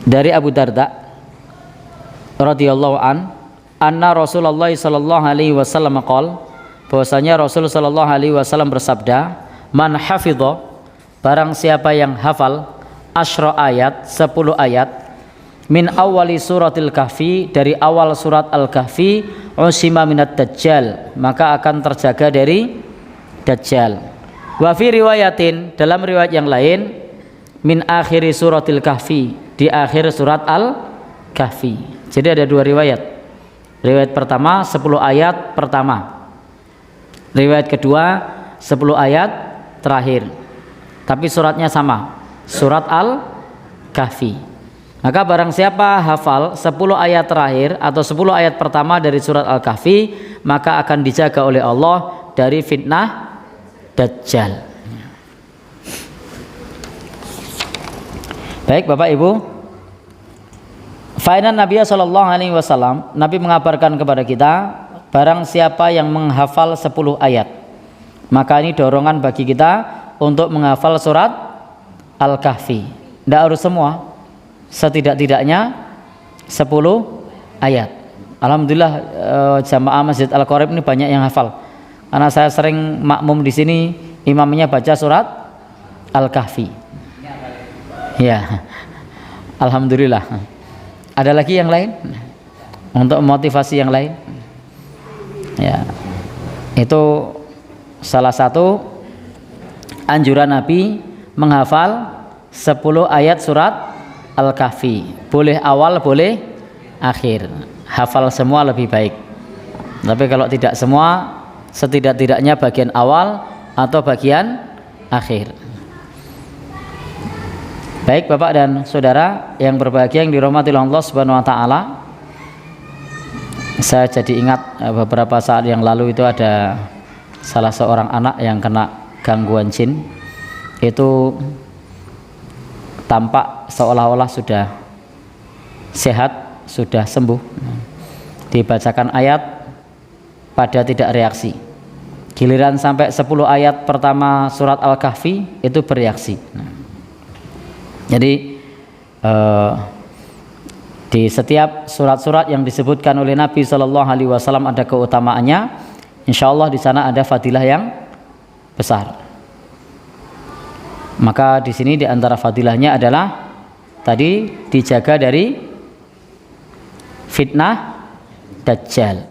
dari Abu Darda radhiyallahu anna Rasulullah sallallahu alaihi wasallam qol, bahwasanya Rasul sallallahu alaihi wasallam bersabda, man hafidha, barang siapa yang hafal asyra ayat, 10 ayat, min awali suratil kahfi, dari awal surat al-kahfi, usima minat dajjal, maka akan terjaga dari dajjal. Wa fi riwayatin, dalam riwayat yang lain, min akhiri suratil kahfi, di akhir surat al-kahfi. Jadi ada dua riwayat. Riwayat pertama 10 ayat pertama, riwayat kedua 10 ayat terakhir, tapi suratnya sama, surat al-kahfi. Maka barang siapa hafal 10 ayat terakhir atau 10 ayat pertama dari surat al-kahfi, maka akan dijaga oleh Allah dari fitnah dajjal. Baik Bapak Ibu, Fa'inna Nabiya sallallahu alaihi wasallam, Nabi mengabarkan kepada kita, barang siapa yang menghafal 10 ayat, maka ini dorongan bagi kita untuk menghafal surat al-kahfi. Tidak harus semua, setidak-tidaknya 10 ayat. Alhamdulillah jamaah Masjid Al-Qorib ini banyak yang hafal, karena saya sering makmum di sini, imamnya baca surat al-kahfi. Ya, alhamdulillah. Ada lagi yang lain untuk motivasi yang lain? Ya, itu salah satu anjuran Nabi menghafal 10 ayat surat al-kahfi. Boleh awal, boleh akhir. Hafal semua lebih baik. Tapi kalau tidak semua, setidak-tidaknya bagian awal atau bagian akhir. Baik Bapak dan Saudara yang berbahagia, yang dirahmati Allah Subhanahu wa taala. Saya jadi ingat beberapa saat yang lalu itu ada salah seorang anak yang kena gangguan jin. Itu tampak seolah-olah sudah sehat, sudah sembuh. Dibacakan ayat pada tidak reaksi. Giliran sampai 10 ayat pertama surat al-kahfi itu bereaksi. Jadi di setiap surat-surat yang disebutkan oleh Nabi Shallallahu Alaihi Wasallam ada keutamaannya. Insya Allah di sana ada fadilah yang besar. Maka di sini di antara fadilahnya adalah tadi dijaga dari fitnah dajjal.